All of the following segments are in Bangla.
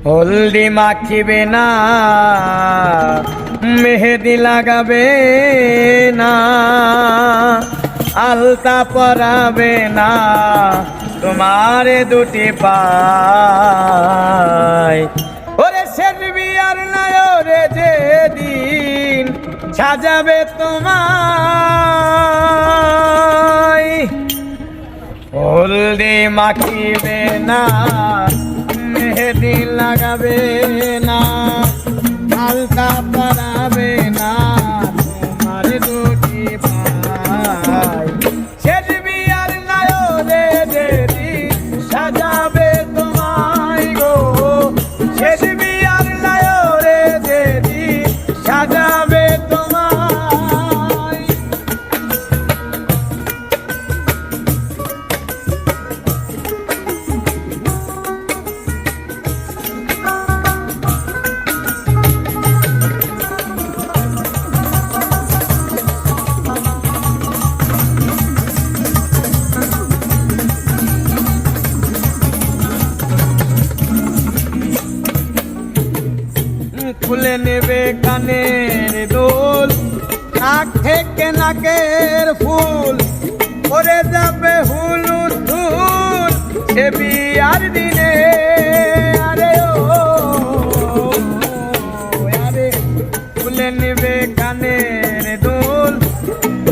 হলদি মাখিবে না, মেহেদি লাগাবে না, আলতা পরাবে না তোমার দুটি পায়। ওরে শেষ বিয়ার নাই রে যেদিন সাজাবে তোমায়, হলদি মাখিবে না, মেহেদি লাগাবে না, আলতা পরাবে না তোমার দুটি পায়। শেষ বিয়ার নাই রে যেদিন সাজাবে তোমায় গো, শেষ বিয়ার নাই রে যেদিন সাজাবে তোমায়। খুলে নেবে কানের দোল, নাক থেকে নাকের ফুল, পরে যাবে হুলুথুল সে বিয়ার দিনে। আরে ও আরে খুলে নেবে কানের দোল,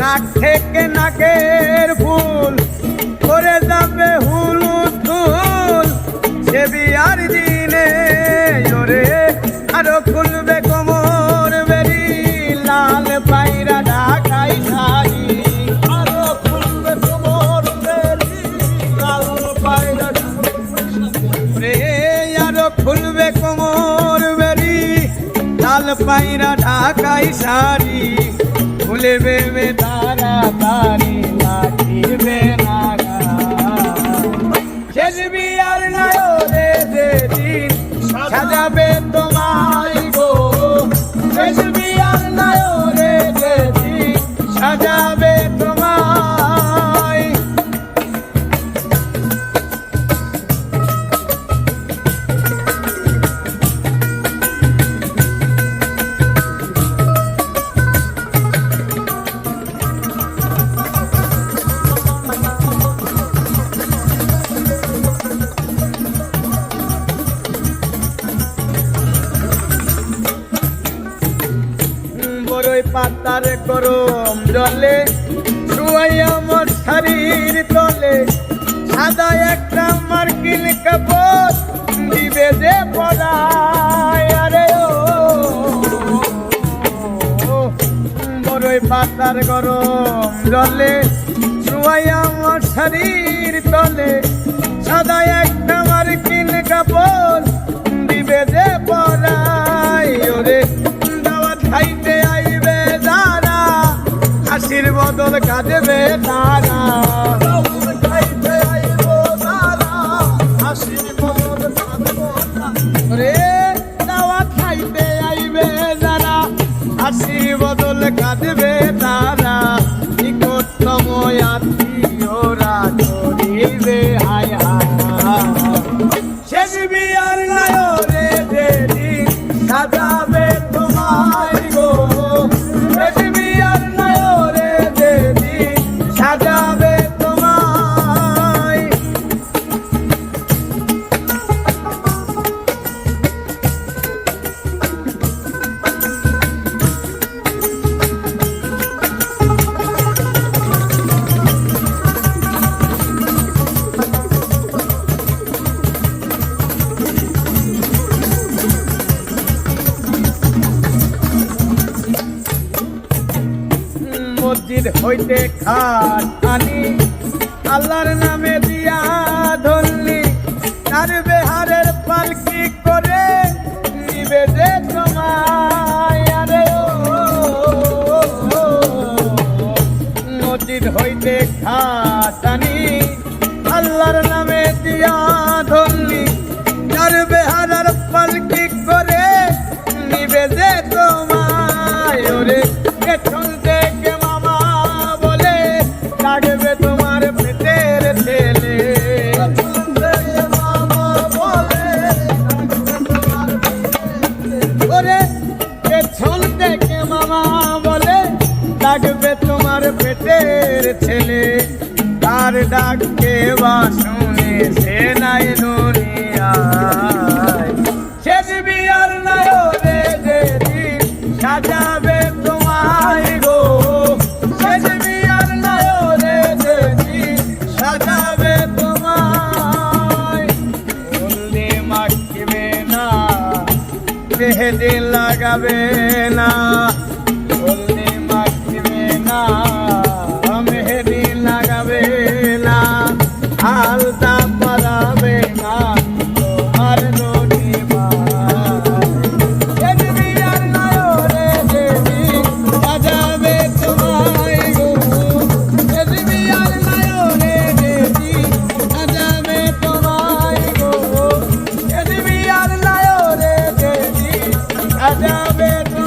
নাক থেকে নাকের ফুল, পরে যাবে হুলুথুল সে বিয়ার দিনে। ওরে আরো খুলবে কোমর বেরি, লাল পায়রা ঢাকাই শাড়ি, আরো খুলবে কোমর বেরি, লাল পায়রা রে, আরো খুলবে কোমর বেরি, লাল পায়রা ঢাকাই শাড়ি, খুলবে মে তাড়াতাড়ি লাগিবে না গা। শেষ বিয়ার নাই রে যেদিন সাজাবে তোমায় গো, শেষ বিয়ার নাই রে যেদিন সাজাবে তোমায়। বড়ই পাতার গরম জলে শুয়াইয়া মোর শাড়ির তলে, সাদা একটা মার্কিন কাপড় দিবে যে পরায়। আরে ও বড়ই পাতার গরম জলে শুয়াইয়া মোর শাড়ির তলে, সাদা একটা মার্কিন কাপড় দিবে যে পরায়। ওরে দাওয়াত খাইতে আইবে যারা, হাসির বদল কাঁদবে তারা, দাওয়াত খাইতে আইব যারা, হাসির বদল কাঁদবে তারা। রে দাওয়াত খাইতে আইবে যারা, হাসির বদল কাঁদবে তারা, নিকটতম আত্মীয়রা করিবে হায় হায়। শেষ বিয়ার নাই রে যেদিন সাজাবে তোমায় গো, শেষ বিয়ার নাই রে যেদিন সাজাবে তোমায়। মসজিদ হইতে খাট আনি, আল্লাহর নামে দিয়া ধরলি, তার বেহারের পালকি করে নিবে যে তোমায়। আরে ও মসজিদ হইতে খাট আনি, আল্লাহর নামে দিয়া ধরলি, তার বেহারের পালকি করে নিবে যে তোমায়। ওরে পেছন থেকে মামা বলে লাগবে তোমার পেটের ছেলে, মামা লাগবে তোমার পেটের ছেলে, তার ডাক কে বা শুনে সে নাই দুনিয়ায়। সে দিবি আর নাই রে যেদিন সাজাবে তোমায় গো, সে দিবি আর নাই রে যেদিন সাজাবে তোমায়। হলদি মাখিবে না, মেহেদি লাগাবে না, হলদি মাখিবে না, মেহেদি লাগাবে না, আলতা পরাবে না তোমার ননি ভাই। যেদিবি আর নাই রে যেদিন সাজাবে তোমায় গো, যেদিবি আর নাই রে যেদিন সাজাবে তোমায় গো, যেদিবি আর নাই রে যেদিন সাজাবে তোমায়।